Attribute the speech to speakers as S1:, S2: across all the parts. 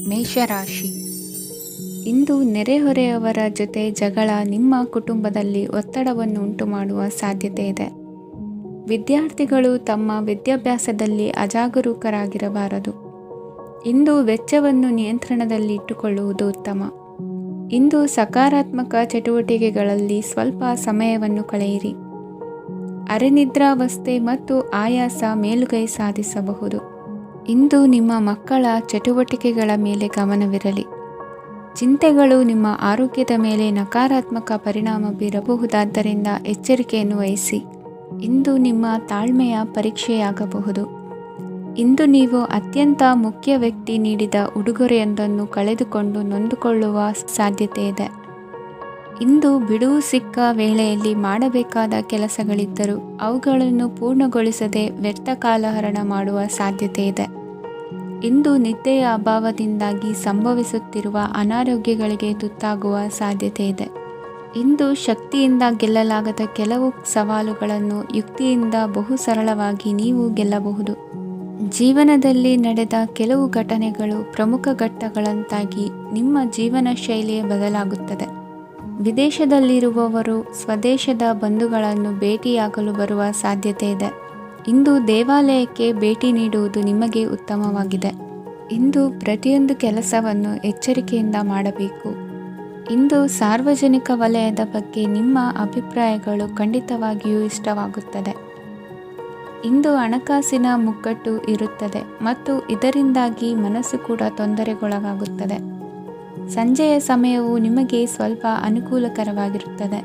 S1: ಮೇಷರಾಶಿ. ಇಂದು ನೆರೆಹೊರೆಯವರ ಜೊತೆ ಜಗಳ ನಿಮ್ಮ ಕುಟುಂಬದಲ್ಲಿ ಒತ್ತಡವನ್ನು ಉಂಟುಮಾಡುವ ಸಾಧ್ಯತೆ ಇದೆ. ವಿದ್ಯಾರ್ಥಿಗಳು ತಮ್ಮ ವಿದ್ಯಾಭ್ಯಾಸದಲ್ಲಿ ಅಜಾಗರೂಕರಾಗಿರಬಾರದು. ಇಂದು ವೆಚ್ಚವನ್ನು ನಿಯಂತ್ರಣದಲ್ಲಿ ಇಟ್ಟುಕೊಳ್ಳುವುದು ಉತ್ತಮ. ಇಂದು ಸಕಾರಾತ್ಮಕ ಚಟುವಟಿಕೆಗಳಲ್ಲಿ ಸ್ವಲ್ಪ ಸಮಯವನ್ನು ಕಳೆಯಿರಿ. ಅರೆನಿದ್ರಾವಸ್ಥೆ ಮತ್ತು ಆಯಾಸ ಮೇಲುಗೈ ಸಾಧಿಸಬಹುದು. ಇಂದು ನಿಮ್ಮ ಮಕ್ಕಳ ಚಟುವಟಿಕೆಗಳ ಮೇಲೆ ಗಮನವಿರಲಿ. ಚಿಂತೆಗಳು ನಿಮ್ಮ ಆರೋಗ್ಯದ ಮೇಲೆ ನಕಾರಾತ್ಮಕ ಪರಿಣಾಮ ಬೀರಬಹುದಾದ್ದರಿಂದ ಎಚ್ಚರಿಕೆಯನ್ನು ವಹಿಸಿ. ಇಂದು ನಿಮ್ಮ ತಾಳ್ಮೆಯ ಪರೀಕ್ಷೆಯಾಗಬಹುದು. ಇಂದು ನೀವು ಅತ್ಯಂತ ಮುಖ್ಯ ವ್ಯಕ್ತಿ ನೀಡಿದ ಉಡುಗೊರೆಯೊಂದನ್ನು ಕಳೆದುಕೊಂಡು ನೊಂದುಕೊಳ್ಳುವ ಸಾಧ್ಯತೆ ಇದೆ. ಇಂದು ಬಿಡುವು ಸಿಕ್ಕ ವೇಳೆಯಲ್ಲಿ ಮಾಡಬೇಕಾದ ಕೆಲಸಗಳಿದ್ದರೂ ಅವುಗಳನ್ನು ಪೂರ್ಣಗೊಳಿಸದೆ ವ್ಯರ್ಥ ಕಾಲಹರಣ ಮಾಡುವ ಸಾಧ್ಯತೆ ಇದೆ. ಇಂದು ನಿದ್ದೆಯ ಅಭಾವದಿಂದಾಗಿ ಸಂಭವಿಸುತ್ತಿರುವ ಅನಾರೋಗ್ಯಗಳಿಗೆ ತುತ್ತಾಗುವ ಸಾಧ್ಯತೆ ಇದೆ. ಇಂದು ಶಕ್ತಿಯಿಂದ ಗೆಲ್ಲಲಾಗದ ಕೆಲವು ಸವಾಲುಗಳನ್ನು ಯುಕ್ತಿಯಿಂದ ಬಹು ಸರಳವಾಗಿ ನೀವು ಗೆಲ್ಲಬಹುದು. ಜೀವನದಲ್ಲಿ ನಡೆದ ಕೆಲವು ಘಟನೆಗಳು ಪ್ರಮುಖ ಘಟ್ಟಗಳಂತಾಗಿ ನಿಮ್ಮ ಜೀವನ ಶೈಲಿಯೇ ಬದಲಾಗುತ್ತದೆ. ವಿದೇಶದಲ್ಲಿರುವವರು ಸ್ವದೇಶದ ಬಂಧುಗಳನ್ನು ಭೇಟಿಯಾಗಲು ಬರುವ ಸಾಧ್ಯತೆ ಇದೆ. ಇಂದು ದೇವಾಲಯಕ್ಕೆ ಭೇಟಿ ನೀಡುವುದು ನಿಮಗೆ ಉತ್ತಮವಾಗಿದೆ. ಇಂದು ಪ್ರತಿಯೊಂದು ಕೆಲಸವನ್ನು ಎಚ್ಚರಿಕೆಯಿಂದ ಮಾಡಬೇಕು. ಇಂದು ಸಾರ್ವಜನಿಕ ವಲಯದ ಬಗ್ಗೆ ನಿಮ್ಮ ಅಭಿಪ್ರಾಯಗಳು ಖಂಡಿತವಾಗಿಯೂ ಇಷ್ಟವಾಗುತ್ತದೆ. ಇಂದು ಹಣಕಾಸಿನ ಮುಗ್ಗಟ್ಟು ಇರುತ್ತದೆ ಮತ್ತು ಇದರಿಂದಾಗಿ ಮನಸ್ಸು ಕೂಡ ತೊಂದರೆಗೊಳಗಾಗುತ್ತದೆ. ಸಂಜೆಯ ಸಮಯವು ನಿಮಗೆ ಸ್ವಲ್ಪ ಅನುಕೂಲಕರವಾಗಿರುತ್ತದೆ.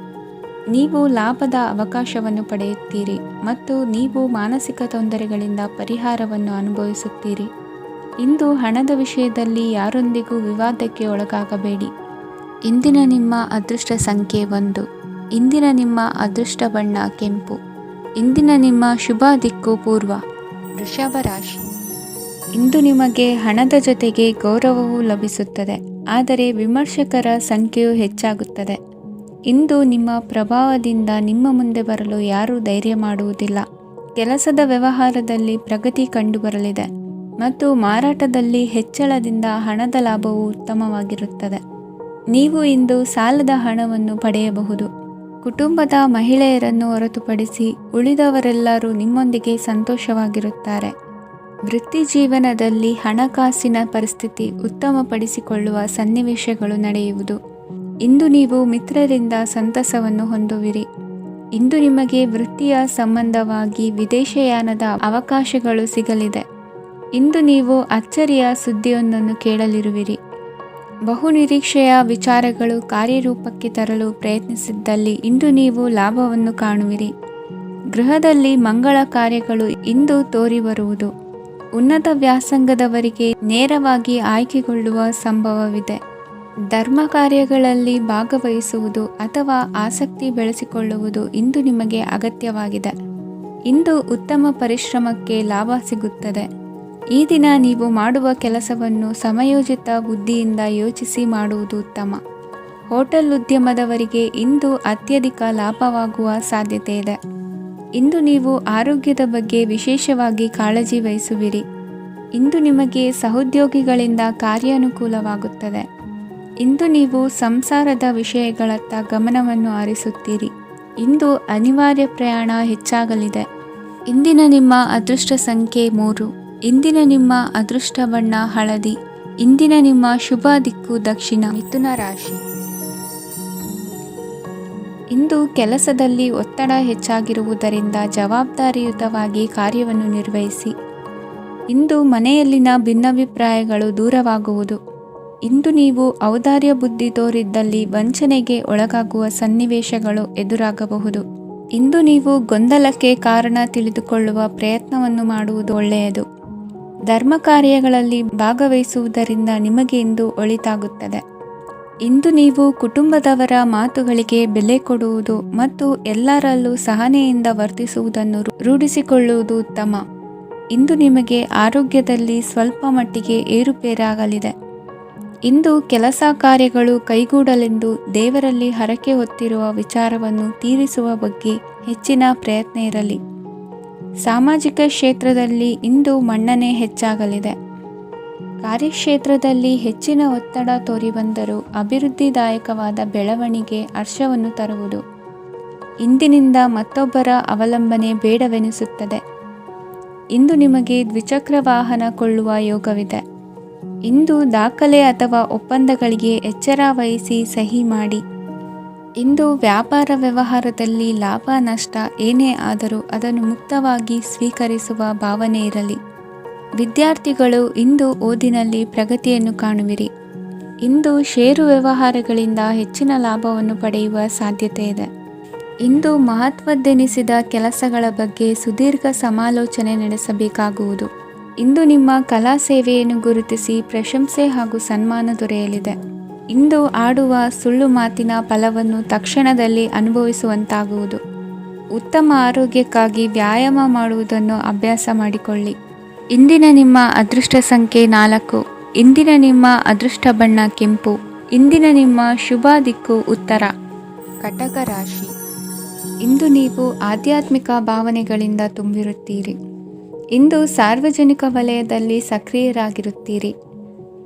S1: ನೀವು ಲಾಭದ ಅವಕಾಶವನ್ನು ಪಡೆಯುತ್ತೀರಿ ಮತ್ತು ನೀವು ಮಾನಸಿಕ ತೊಂದರೆಗಳಿಂದ ಪರಿಹಾರವನ್ನು ಅನುಭವಿಸುತ್ತೀರಿ. ಇಂದು ಹಣದ ವಿಷಯದಲ್ಲಿ ಯಾರೊಂದಿಗೂ ವಿವಾದಕ್ಕೆ ಒಳಗಾಗಬೇಡಿ. ಇಂದಿನ ನಿಮ್ಮ ಅದೃಷ್ಟ ಸಂಖ್ಯೆ 1. ಇಂದಿನ ನಿಮ್ಮ ಅದೃಷ್ಟ ಬಣ್ಣ ಕೆಂಪು. ಇಂದಿನ ನಿಮ್ಮ ಶುಭ ದಿಕ್ಕು ಪೂರ್ವ. ವೃಷಭ ರಾಶಿ. ಇಂದು ನಿಮಗೆ ಹಣದ ಜೊತೆಗೆ ಗೌರವವೂ ಲಭಿಸುತ್ತದೆ, ಆದರೆ ವಿಮರ್ಶಕರ ಸಂಖ್ಯೆಯು ಹೆಚ್ಚಾಗುತ್ತದೆ. ಇಂದು ನಿಮ್ಮ ಪ್ರಭಾವದಿಂದ ನಿಮ್ಮ ಮುಂದೆ ಬರಲು ಯಾರೂ ಧೈರ್ಯ ಮಾಡುವುದಿಲ್ಲ. ಕೆಲಸದ ವ್ಯವಹಾರದಲ್ಲಿ ಪ್ರಗತಿ ಕಂಡುಬರಲಿದೆ ಮತ್ತು ಮಾರಾಟದಲ್ಲಿ ಹೆಚ್ಚಳದಿಂದ ಹಣದ ಲಾಭವು ಉತ್ತಮವಾಗಿರುತ್ತದೆ. ನೀವು ಇಂದು ಸಾಲದ ಹಣವನ್ನು ಪಡೆಯಬಹುದು. ಕುಟುಂಬದ ಮಹಿಳೆಯರನ್ನು ಹೊರತುಪಡಿಸಿ ಉಳಿದವರೆಲ್ಲರೂ ನಿಮ್ಮೊಂದಿಗೆ ಸಂತೋಷವಾಗಿರುತ್ತಾರೆ. ವೃತ್ತಿ ಜೀವನದಲ್ಲಿ ಹಣಕಾಸಿನ ಪರಿಸ್ಥಿತಿ ಉತ್ತಮಪಡಿಸಿಕೊಳ್ಳುವ ಸನ್ನಿವೇಶಗಳು ನಡೆಯುವುದು. ಇಂದು ನೀವು ಮಿತ್ರರಿಂದ ಸಂತಸವನ್ನು ಹೊಂದುವಿರಿ. ಇಂದು ನಿಮಗೆ ವೃತ್ತಿಯ ಸಂಬಂಧವಾಗಿ ವಿದೇಶಯಾನದ ಅವಕಾಶಗಳು ಸಿಗಲಿದೆ. ಇಂದು ನೀವು ಅಚ್ಚರಿಯ ಸುದ್ದಿಯೊಂದನ್ನು ಕೇಳಲಿರುವಿರಿ. ಬಹುನಿರೀಕ್ಷೆಯ ವಿಚಾರಗಳು ಕಾರ್ಯರೂಪಕ್ಕೆ ತರಲು ಪ್ರಯತ್ನಿಸಿದ್ದಲ್ಲಿ ಇಂದು ನೀವು ಲಾಭವನ್ನು ಕಾಣುವಿರಿ. ಗೃಹದಲ್ಲಿ ಮಂಗಳ ಕಾರ್ಯಗಳು ಇಂದು ತೋರಿಬರುವುದು. ಉನ್ನತ ವ್ಯಾಸಂಗದವರಿಗೆ ನೇರವಾಗಿ ಆಯ್ಕೆಗೊಳ್ಳುವ ಸಂಭವವಿದೆ. ಧರ್ಮ ಕಾರ್ಯಗಳಲ್ಲಿ ಭಾಗವಹಿಸುವುದು ಅಥವಾ ಆಸಕ್ತಿ ಬೆಳೆಸಿಕೊಳ್ಳುವುದು ಇಂದು ನಿಮಗೆ ಅಗತ್ಯವಾಗಿದೆ. ಇಂದು ಉತ್ತಮ ಪರಿಶ್ರಮಕ್ಕೆ ಲಾಭ ಸಿಗುತ್ತದೆ. ಈ ದಿನ ನೀವು ಮಾಡುವ ಕೆಲಸವನ್ನು ಸಮಯೋಚಿತ ಬುದ್ಧಿಯಿಂದ ಯೋಚಿಸಿ ಮಾಡುವುದು ಉತ್ತಮ. ಹೋಟೆಲ್ ಉದ್ಯಮದವರಿಗೆ ಇಂದು ಅತ್ಯಧಿಕ ಲಾಭವಾಗುವ ಸಾಧ್ಯತೆ ಇದೆ. ಇಂದು ನೀವು ಆರೋಗ್ಯದ ಬಗ್ಗೆ ವಿಶೇಷವಾಗಿ ಕಾಳಜಿ ವಹಿಸುವಿರಿ. ಇಂದು ನಿಮಗೆ ಸಹೋದ್ಯೋಗಿಗಳಿಂದ ಕಾರ್ಯಾನುಕೂಲವಾಗುತ್ತದೆ. ಇಂದು ನೀವು ಸಂಸಾರದ ವಿಷಯಗಳತ್ತ ಗಮನವನ್ನು ಹರಿಸುತ್ತೀರಿ. ಇಂದು ಅನಿವಾರ್ಯ ಪ್ರಯಾಣ ಹೆಚ್ಚಾಗಲಿದೆ. ಇಂದಿನ ನಿಮ್ಮ ಅದೃಷ್ಟ ಸಂಖ್ಯೆ 3. ಇಂದಿನ ನಿಮ್ಮ ಅದೃಷ್ಟ ಬಣ್ಣ ಹಳದಿ. ಇಂದಿನ ನಿಮ್ಮ ಶುಭ ದಿಕ್ಕು ದಕ್ಷಿಣ. ಮಿಥುನ ರಾಶಿ. ಇಂದು ಕೆಲಸದಲ್ಲಿ ಒತ್ತಡ ಹೆಚ್ಚಾಗಿರುವುದರಿಂದ ಜವಾಬ್ದಾರಿಯುತವಾಗಿ ಕಾರ್ಯವನ್ನು ನಿರ್ವಹಿಸಿ. ಇಂದು ಮನೆಯಲ್ಲಿನ ಭಿನ್ನಾಭಿಪ್ರಾಯಗಳು ದೂರವಾಗುವುದು. ಇಂದು ನೀವು ಔದಾರ್ಯ ಬುದ್ಧಿ ತೋರಿದ್ದಲ್ಲಿ ವಂಚನೆಗೆ ಒಳಗಾಗುವ ಸನ್ನಿವೇಶಗಳು ಎದುರಾಗಬಹುದು. ಇಂದು ನೀವು ಗೊಂದಲಕ್ಕೆ ಕಾರಣ ತಿಳಿದುಕೊಳ್ಳುವ ಪ್ರಯತ್ನವನ್ನು ಮಾಡುವುದು ಒಳ್ಳೆಯದು. ಧರ್ಮ ಕಾರ್ಯಗಳಲ್ಲಿ ಭಾಗವಹಿಸುವುದರಿಂದ ನಿಮಗೆ ಇಂದು ಒಳಿತಾಗುತ್ತದೆ. ಇಂದು ನೀವು ಕುಟುಂಬದವರ ಮಾತುಗಳಿಗೆ ಬೆಲೆ ಕೊಡುವುದು ಮತ್ತು ಎಲ್ಲರಲ್ಲೂ ಸಹನೆಯಿಂದ ವರ್ತಿಸುವುದನ್ನು ರೂಢಿಸಿಕೊಳ್ಳುವುದು ಉತ್ತಮ. ಇಂದು ನಿಮಗೆ ಆರೋಗ್ಯದಲ್ಲಿ ಸ್ವಲ್ಪ ಮಟ್ಟಿಗೆ ಏರುಪೇರಾಗಲಿದೆ. ಇಂದು ಕೆಲಸ ಕಾರ್ಯಗಳು ಕೈಗೂಡಲೆಂದು ದೇವರಲ್ಲಿ ಹರಕೆ ಹೊತ್ತಿರುವ ವಿಚಾರವನ್ನು ತೀರಿಸುವ ಬಗ್ಗೆ ಹೆಚ್ಚಿನ ಪ್ರಯತ್ನ ಇರಲಿ. ಸಾಮಾಜಿಕ ಕ್ಷೇತ್ರದಲ್ಲಿ ಇಂದು ಮನ್ನಣೆ ಹೆಚ್ಚಾಗಲಿದೆ. ಕಾರ್ಯಕ್ಷೇತ್ರದಲ್ಲಿ ಹೆಚ್ಚಿನ ಒತ್ತಡ ತೋರಿಬಂದರೂ ಅಭಿವೃದ್ಧಿದಾಯಕವಾದ ಬೆಳವಣಿಗೆ ಹರ್ಷವನ್ನು ತರುವುದು. ಇಂದಿನಿಂದ ಮತ್ತೊಬ್ಬರ ಅವಲಂಬನೆ ಬೇಡವೆನಿಸುತ್ತದೆ. ಇಂದು ನಿಮಗೆ ದ್ವಿಚಕ್ರ ವಾಹನ ಕೊಳ್ಳುವ ಯೋಗವಿದೆ. ಇಂದು ದಾಖಲೆ ಅಥವಾ ಒಪ್ಪಂದಗಳಿಗೆ ಎಚ್ಚರ ವಹಿಸಿ ಸಹಿ ಮಾಡಿ. ಇಂದು ವ್ಯಾಪಾರ ವ್ಯವಹಾರದಲ್ಲಿ ಲಾಭ ನಷ್ಟ ಏನೇ ಆದರೂ ಅದನ್ನು ಮುಕ್ತವಾಗಿ ಸ್ವೀಕರಿಸುವ ಭಾವನೆ ಇರಲಿ. ವಿದ್ಯಾರ್ಥಿಗಳು ಇಂದು ಓದಿನಲ್ಲಿ ಪ್ರಗತಿಯನ್ನು ಕಾಣುವಿರಿ. ಇಂದು ಷೇರು ವ್ಯವಹಾರಗಳಿಂದ ಹೆಚ್ಚಿನ ಲಾಭವನ್ನು ಪಡೆಯುವ ಸಾಧ್ಯತೆ ಇದೆ. ಇಂದು ಮಹತ್ವದ್ದೆನಿಸಿದ ಕೆಲಸಗಳ ಬಗ್ಗೆ ಸುದೀರ್ಘ ಸಮಾಲೋಚನೆ ನಡೆಸಬೇಕಾಗುವುದು. ಇಂದು ನಿಮ್ಮ ಕಲಾ ಸೇವೆಯನ್ನು ಗುರುತಿಸಿ ಪ್ರಶಂಸೆ ಹಾಗೂ ಸನ್ಮಾನ ದೊರೆಯಲಿದೆ. ಇಂದು ಆಡುವ ಸುಳ್ಳು ಮಾತಿನ ಫಲವನ್ನು ತಕ್ಷಣದಲ್ಲಿ ಅನುಭವಿಸುವಂತಾಗುವುದು. ಉತ್ತಮ ಆರೋಗ್ಯಕ್ಕಾಗಿ ವ್ಯಾಯಾಮ ಮಾಡುವುದನ್ನು ಅಭ್ಯಾಸ ಮಾಡಿಕೊಳ್ಳಿ. ಇಂದಿನ ನಿಮ್ಮ ಅದೃಷ್ಟ ಸಂಖ್ಯೆ 4. ಇಂದಿನ ನಿಮ್ಮ ಅದೃಷ್ಟ ಬಣ್ಣ ಕೆಂಪು. ಇಂದಿನ ನಿಮ್ಮ ಶುಭ ದಿಕ್ಕು ಉತ್ತರ. ಕಟಕ ರಾಶಿ. ಇಂದು ನೀವು ಆಧ್ಯಾತ್ಮಿಕ ಭಾವನೆಗಳಿಂದ ತುಂಬಿರುತ್ತೀರಿ. ಇಂದು ಸಾರ್ವಜನಿಕ ವಲಯದಲ್ಲಿ ಸಕ್ರಿಯರಾಗಿರುತ್ತೀರಿ.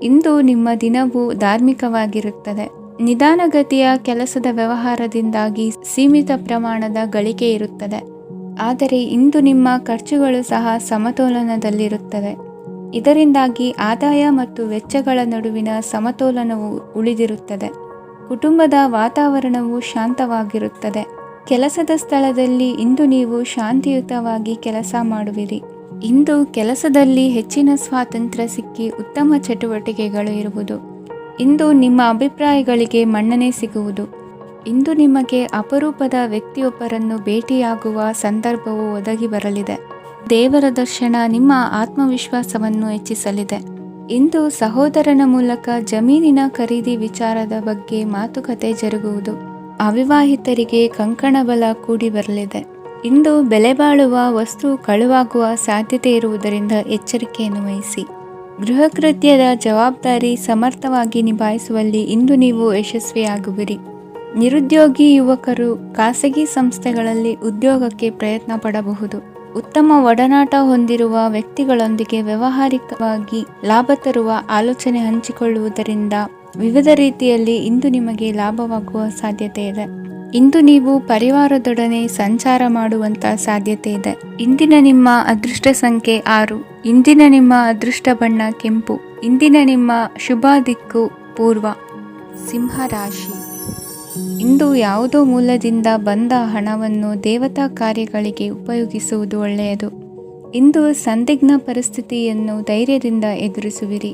S1: ಇಂದು ನಿಮ್ಮ ದಿನವು ಧಾರ್ಮಿಕವಾಗಿರುತ್ತದೆ. ನಿಧಾನಗತಿಯ ಕೆಲಸದ ವ್ಯವಹಾರದಿಂದಾಗಿ ಸೀಮಿತ ಪ್ರಮಾಣದ ಗಳಿಕೆ ಇರುತ್ತದೆ. ಆದರೆ ಇಂದು ನಿಮ್ಮ ಖರ್ಚುಗಳು ಸಹ ಸಮತೋಲನದಲ್ಲಿರುತ್ತವೆ. ಇದರಿಂದಾಗಿ ಆದಾಯ ಮತ್ತು ವೆಚ್ಚಗಳ ನಡುವಿನ ಸಮತೋಲನವು ಉಳಿದಿರುತ್ತದೆ. ಕುಟುಂಬದ ವಾತಾವರಣವು ಶಾಂತವಾಗಿರುತ್ತದೆ. ಕೆಲಸದ ಸ್ಥಳದಲ್ಲಿ ಇಂದು ನೀವು ಶಾಂತಿಯುತವಾಗಿ ಕೆಲಸ ಮಾಡುವಿರಿ. ಇಂದು ಕೆಲಸದಲ್ಲಿ ಹೆಚ್ಚಿನ ಸ್ವಾತಂತ್ರ್ಯ ಸಿಕ್ಕಿ ಉತ್ತಮ ಚಟುವಟಿಕೆಗಳು ಇರುವುದು. ಇಂದು ನಿಮ್ಮ ಅಭಿಪ್ರಾಯಗಳಿಗೆ ಮನ್ನಣೆ ಸಿಗುವುದು. ಇಂದು ನಿಮಗೆ ಅಪರೂಪದ ವ್ಯಕ್ತಿಯೊಬ್ಬರನ್ನು ಭೇಟಿಯಾಗುವ ಸಂದರ್ಭವು ಒದಗಿ ಬರಲಿದೆ. ದೇವರ ದರ್ಶನ ನಿಮ್ಮ ಆತ್ಮವಿಶ್ವಾಸವನ್ನು ಹೆಚ್ಚಿಸಲಿದೆ. ಇಂದು ಸಹೋದರನ ಮೂಲಕ ಜಮೀನಿನ ಖರೀದಿ ವಿಚಾರದ ಬಗ್ಗೆ ಮಾತುಕತೆ ಜರುಗುವುದು. ಅವಿವಾಹಿತರಿಗೆ ಕಂಕಣ ಬಲ ಕೂಡಿ ಬರಲಿದೆ. ಇಂದು ಬೆಲೆ ಬಾಳುವ ವಸ್ತು ಕಳುವಾಗುವ ಸಾಧ್ಯತೆ ಇರುವುದರಿಂದ ಎಚ್ಚರಿಕೆಯನ್ನು ವಹಿಸಿ. ಗೃಹ ಕೃತ್ಯದ ಜವಾಬ್ದಾರಿ ಸಮರ್ಥವಾಗಿ ನಿಭಾಯಿಸುವಲ್ಲಿ ಇಂದು ನೀವು ಯಶಸ್ವಿಯಾಗುವಿರಿ. ನಿರುದ್ಯೋಗಿ ಯುವಕರು ಖಾಸಗಿ ಸಂಸ್ಥೆಗಳಲ್ಲಿ ಉದ್ಯೋಗಕ್ಕೆ ಪ್ರಯತ್ನ ಪಡಬಹುದು. ಉತ್ತಮ ಒಡನಾಟ ಹೊಂದಿರುವ ವ್ಯಕ್ತಿಗಳೊಂದಿಗೆ ವ್ಯಾವಹಾರಿಕವಾಗಿ ಲಾಭ ತರುವ ಆಲೋಚನೆ ಹಂಚಿಕೊಳ್ಳುವುದರಿಂದ ವಿವಿಧ ರೀತಿಯಲ್ಲಿ ಇಂದು ನಿಮಗೆ ಲಾಭವಾಗುವ ಸಾಧ್ಯತೆ ಇದೆ. ಇಂದು ನೀವು ಪರಿವಾರದೊಡನೆ ಸಂಚಾರ ಮಾಡುವಂಥ ಸಾಧ್ಯತೆ ಇದೆ. ಇಂದಿನ ನಿಮ್ಮ ಅದೃಷ್ಟ ಸಂಖ್ಯೆ 6. ಇಂದಿನ ನಿಮ್ಮ ಅದೃಷ್ಟ ಬಣ್ಣ ಕೆಂಪು. ಇಂದಿನ ನಿಮ್ಮ ಶುಭ ದಿಕ್ಕು ಪೂರ್ವ. ಸಿಂಹ ರಾಶಿ. ಇಂದು ಯಾವುದೋ ಮೂಲದಿಂದ ಬಂದ ಹಣವನ್ನು ದೇವತಾ ಕಾರ್ಯಗಳಿಗೆ ಉಪಯೋಗಿಸುವುದು ಒಳ್ಳೆಯದು. ಇಂದು ಸಂದಿಗ್ಧ ಪರಿಸ್ಥಿತಿಯನ್ನು ಧೈರ್ಯದಿಂದ ಎದುರಿಸುವಿರಿ.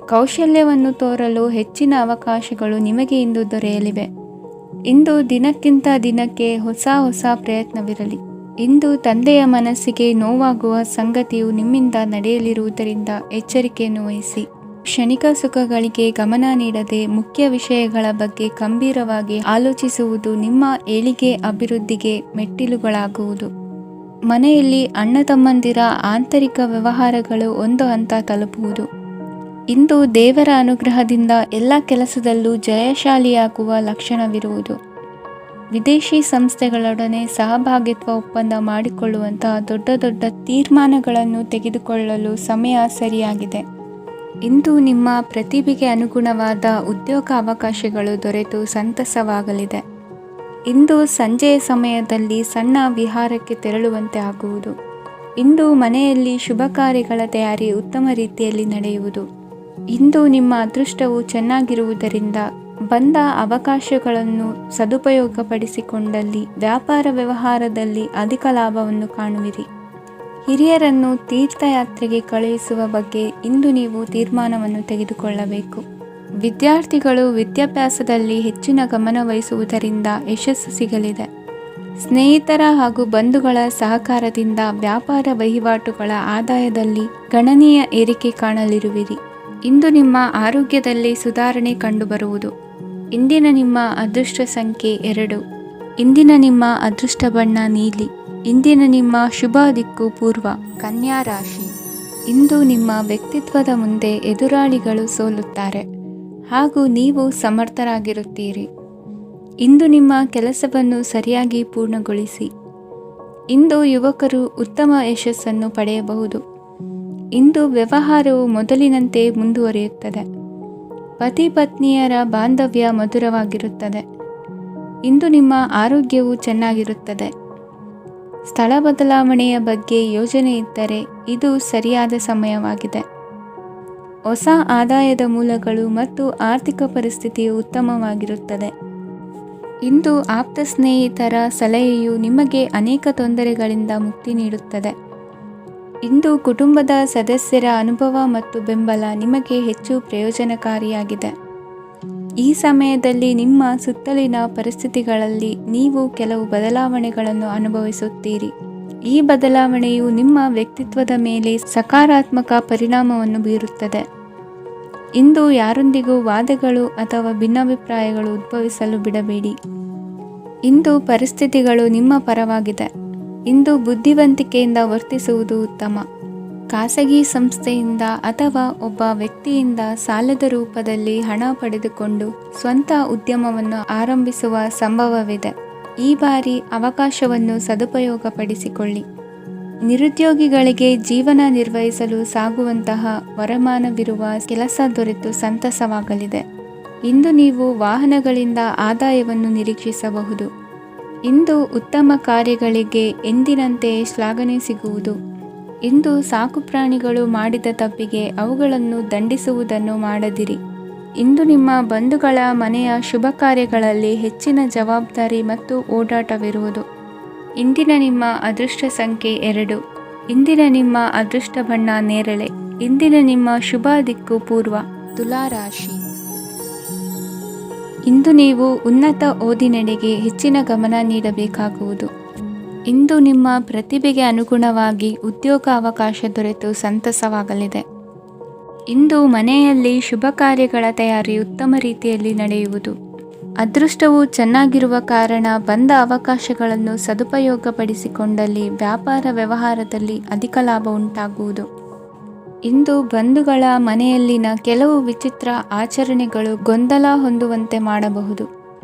S1: ಕೌಶಲ್ಯವನ್ನು ತೋರಲು ಹೆಚ್ಚಿನ ಅವಕಾಶಗಳು ನಿಮಗೆ ಇಂದು ದೊರೆಯಲಿವೆ. ಇಂದು ದಿನಕ್ಕಿಂತ ದಿನಕ್ಕೆ ಹೊಸ ಪ್ರಯತ್ನವಿರಲಿ. ಇಂದು ತಂದೆಯ ಮನಸ್ಸಿಗೆ ನೋವಾಗುವ ಸಂಗತಿಯು ನಿಮ್ಮಿಂದ ನಡೆಯಲಿರುವುದರಿಂದ ಎಚ್ಚರಿಕೆಯನ್ನು ವಹಿಸಿ. ಕ್ಷಣಿಕ ಸುಖಗಳಿಗೆ ಗಮನ ನೀಡದೆ ಮುಖ್ಯ ವಿಷಯಗಳ ಬಗ್ಗೆ ಗಂಭೀರವಾಗಿ ಆಲೋಚಿಸುವುದು ನಿಮ್ಮ ಏಳಿಗೆ ಅಭಿವೃದ್ಧಿಗೆ ಮೆಟ್ಟಿಲುಗಳಾಗುವುದು. ಮನೆಯಲ್ಲಿ ಅಣ್ಣ ತಮ್ಮಂದಿರ ಆಂತರಿಕ ವ್ಯವಹಾರಗಳು ಒಂದು ಹಂತ ತಲುಪುವುದು. ಇಂದು ದೇವರ ಅನುಗ್ರಹದಿಂದ ಎಲ್ಲ ಕೆಲಸದಲ್ಲೂ ಜಯಶಾಲಿಯಾಗುವ ಲಕ್ಷಣವಿರುವುದು. ವಿದೇಶಿ ಸಂಸ್ಥೆಗಳೊಡನೆ ಸಹಭಾಗಿತ್ವ ಒಪ್ಪಂದ ಮಾಡಿಕೊಳ್ಳುವಂತಹ ದೊಡ್ಡ ತೀರ್ಮಾನಗಳನ್ನು ತೆಗೆದುಕೊಳ್ಳಲು ಸಮಯ ಸರಿಯಾಗಿದೆ. ಇಂದು ನಿಮ್ಮ ಪ್ರತಿಭೆಗೆ ಅನುಗುಣವಾದ ಉದ್ಯೋಗ ಅವಕಾಶಗಳು ದೊರೆತು ಸಂತಸವಾಗಲಿದೆ. ಇಂದು ಸಂಜೆಯ ಸಮಯದಲ್ಲಿ ಸಣ್ಣ ವಿಹಾರಕ್ಕೆ ತೆರಳುವಂತೆ ಆಗುವುದು. ಇಂದು ಮನೆಯಲ್ಲಿ ಶುಭ ಕಾರ್ಯಗಳ ತಯಾರಿ ಉತ್ತಮ ರೀತಿಯಲ್ಲಿ ನಡೆಯುವುದು. ಇಂದು ನಿಮ್ಮ ಅದೃಷ್ಟವು ಚೆನ್ನಾಗಿರುವುದರಿಂದ ಬಂದ ಅವಕಾಶಗಳನ್ನು ಸದುಪಯೋಗಪಡಿಸಿಕೊಂಡಲ್ಲಿ ವ್ಯಾಪಾರ ವ್ಯವಹಾರದಲ್ಲಿ ಅಧಿಕ ಲಾಭವನ್ನು ಕಾಣುವಿರಿ. ಹಿರಿಯರನ್ನು ತೀರ್ಥಯಾತ್ರೆಗೆ ಕಳುಹಿಸುವ ಬಗ್ಗೆ ಇಂದು ನೀವು ತೀರ್ಮಾನವನ್ನು ತೆಗೆದುಕೊಳ್ಳಬೇಕು. ವಿದ್ಯಾರ್ಥಿಗಳು ವಿದ್ಯಾಭ್ಯಾಸದಲ್ಲಿ ಹೆಚ್ಚಿನ ಗಮನ ವಹಿಸುವುದರಿಂದ ಯಶಸ್ಸು ಸಿಗಲಿದೆ. ಸ್ನೇಹಿತರ ಹಾಗೂ ಬಂಧುಗಳ ಸಹಕಾರದಿಂದ ವ್ಯಾಪಾರ ವಹಿವಾಟುಗಳ ಆದಾಯದಲ್ಲಿ ಗಣನೀಯ ಏರಿಕೆ ಕಾಣಲಿರುವಿರಿ. ಇಂದು ನಿಮ್ಮ ಆರೋಗ್ಯದಲ್ಲಿ ಸುಧಾರಣೆ ಕಂಡುಬರುವುದು. ಇಂದಿನ ನಿಮ್ಮ ಅದೃಷ್ಟ ಸಂಖ್ಯೆ 2. ಇಂದಿನ ನಿಮ್ಮ ಅದೃಷ್ಟ ಬಣ್ಣ ನೀಲಿ. ಇಂದಿನ ನಿಮ್ಮ ಶುಭ ದಿಕ್ಕು ಪೂರ್ವ. ಕನ್ಯಾ ರಾಶಿ. ಇಂದು ನಿಮ್ಮ ವ್ಯಕ್ತಿತ್ವದ ಮುಂದೆ ಎದುರಾಳಿಗಳು ಸೋಲುತ್ತಾರೆ ಹಾಗೂ ನೀವು ಸಮರ್ಥರಾಗಿರುತ್ತೀರಿ. ಇಂದು ನಿಮ್ಮ ಕೆಲಸವನ್ನು ಸರಿಯಾಗಿ ಪೂರ್ಣಗೊಳಿಸಿ. ಇಂದು ಯುವಕರು ಉತ್ತಮ ಯಶಸ್ಸನ್ನು ಪಡೆಯಬಹುದು. ಇಂದು ವ್ಯವಹಾರವು ಮೊದಲಿನಂತೆ ಮುಂದುವರಿಯುತ್ತದೆ. ಪತಿ ಪತ್ನಿಯರ ಬಾಂಧವ್ಯ ಮಧುರವಾಗಿರುತ್ತದೆ. ಇಂದು ನಿಮ್ಮ ಆರೋಗ್ಯವು ಚೆನ್ನಾಗಿರುತ್ತದೆ. ಸ್ಥಳ ಬದಲಾವಣೆಯ ಬಗ್ಗೆ ಯೋಜನೆ ಇದ್ದರೆ ಇದು ಸರಿಯಾದ ಸಮಯವಾಗಿದೆ. ಹೊಸ ಆದಾಯದ ಮೂಲಗಳು ಮತ್ತು ಆರ್ಥಿಕ ಪರಿಸ್ಥಿತಿಯು ಉತ್ತಮವಾಗಿರುತ್ತದೆ. ಇಂದು ಆಪ್ತ ಸ್ನೇಹಿತರ ಸಲಹೆಯು ನಿಮಗೆ ಅನೇಕ ತೊಂದರೆಗಳಿಂದ ಮುಕ್ತಿ ನೀಡುತ್ತದೆ. ಇಂದು ಕುಟುಂಬದ ಸದಸ್ಯರ ಅನುಭವ ಮತ್ತು ಬೆಂಬಲ ನಿಮಗೆ ಹೆಚ್ಚು ಪ್ರಯೋಜನಕಾರಿಯಾಗಿದೆ. ಈ ಸಮಯದಲ್ಲಿ ನಿಮ್ಮ ಸುತ್ತಲಿನ ಪರಿಸ್ಥಿತಿಗಳಲ್ಲಿ ನೀವು ಕೆಲವು ಬದಲಾವಣೆಗಳನ್ನು ಅನುಭವಿಸುತ್ತೀರಿ. ಈ ಬದಲಾವಣೆಯು ನಿಮ್ಮ ವ್ಯಕ್ತಿತ್ವದ ಮೇಲೆ ಸಕಾರಾತ್ಮಕ ಪರಿಣಾಮವನ್ನು ಬೀರುತ್ತದೆ. ಇಂದು ಯಾರೊಂದಿಗೂ ವಾದಗಳು ಅಥವಾ ಭಿನ್ನಾಭಿಪ್ರಾಯಗಳು ಉದ್ಭವಿಸಲು ಬಿಡಬೇಡಿ. ಇಂದು ಪರಿಸ್ಥಿತಿಗಳು ನಿಮ್ಮ ಪರವಾಗಿದೆ. ಇಂದು ಬುದ್ಧಿವಂತಿಕೆಯಿಂದ ವರ್ತಿಸುವುದು ಉತ್ತಮ. ಖಾಸಗಿ ಸಂಸ್ಥೆಯಿಂದ ಅಥವಾ ಒಬ್ಬ ವ್ಯಕ್ತಿಯಿಂದ ಸಾಲದ ರೂಪದಲ್ಲಿ ಹಣ ಪಡೆದುಕೊಂಡು ಸ್ವಂತ ಉದ್ಯಮವನ್ನು ಆರಂಭಿಸುವ ಸಂಭವವಿದೆ. ಈ ಬಾರಿ ಅವಕಾಶವನ್ನು ಸದುಪಯೋಗಪಡಿಸಿಕೊಳ್ಳಿ. ನಿರುದ್ಯೋಗಿಗಳಿಗೆ ಜೀವನ ನಿರ್ವಹಿಸಲು ಸಾಗುವಂತಹ ವರಮಾನವಿರುವ ಕೆಲಸ ದೊರೆತು ಸಂತಸವಾಗಲಿದೆ. ಇಂದು ನೀವು ವಾಹನಗಳಿಂದ ಆದಾಯವನ್ನು ನಿರೀಕ್ಷಿಸಬಹುದು. ಇಂದು ಉತ್ತಮ ಕಾರ್ಯಗಳಿಗೆ ಎಂದಿನಂತೆ ಶ್ಲಾಘನೆ ಸಿಗುವುದು. ಇಂದು ಸಾಕುಪ್ರಾಣಿಗಳು ಮಾಡಿದ ತಪ್ಪಿಗೆ ಅವುಗಳನ್ನು ದಂಡಿಸುವುದನ್ನು ಮಾಡದಿರಿ. ಇಂದು ನಿಮ್ಮ ಬಂಧುಗಳ ಮನೆಯ ಶುಭ ಕಾರ್ಯಗಳಲ್ಲಿ ಹೆಚ್ಚಿನ ಜವಾಬ್ದಾರಿ ಮತ್ತು ಓಡಾಟವಿರುವುದು. ಇಂದಿನ ನಿಮ್ಮ ಅದೃಷ್ಟ ಸಂಖ್ಯೆ 2. ಇಂದಿನ ನಿಮ್ಮ ಅದೃಷ್ಟ ಬಣ್ಣ ನೇರಳೆ. ಇಂದಿನ ನಿಮ್ಮ ಶುಭ ದಿಕ್ಕು ಪೂರ್ವ. ತುಲಾ ರಾಶಿ. ಇಂದು ನೀವು ಉನ್ನತ ಓದಿನೆಡೆಗೆ ಹೆಚ್ಚಿನ ಗಮನ ನೀಡಬೇಕಾಗುವುದು. ಇಂದು ನಿಮ್ಮ ಪ್ರತಿಭೆಗೆ ಅನುಗುಣವಾಗಿ ಉದ್ಯೋಗ ಅವಕಾಶ ದೊರೆತು ಸಂತಸವಾಗಲಿದೆ. ಇಂದು ಮನೆಯಲ್ಲಿ ಶುಭ ಕಾರ್ಯಗಳ ತಯಾರಿ ಉತ್ತಮ ರೀತಿಯಲ್ಲಿ ನಡೆಯುವುದು. ಅದೃಷ್ಟವು ಚೆನ್ನಾಗಿರುವ ಕಾರಣ ಬಂದ ಅವಕಾಶಗಳನ್ನು ಸದುಪಯೋಗಪಡಿಸಿಕೊಂಡಲ್ಲಿ ವ್ಯಾಪಾರ ವ್ಯವಹಾರದಲ್ಲಿ ಅಧಿಕ ಲಾಭ ಉಂಟಾಗುವುದು. ಇಂದು ಬಂಧುಗಳ ಮನೆಯಲ್ಲಿನ ಕೆಲವು ವಿಚಿತ್ರ ಆಚರಣೆಗಳು ಗೊಂದಲ ಹೊಂದುವಂತೆ ಮಾಡಬಹುದು.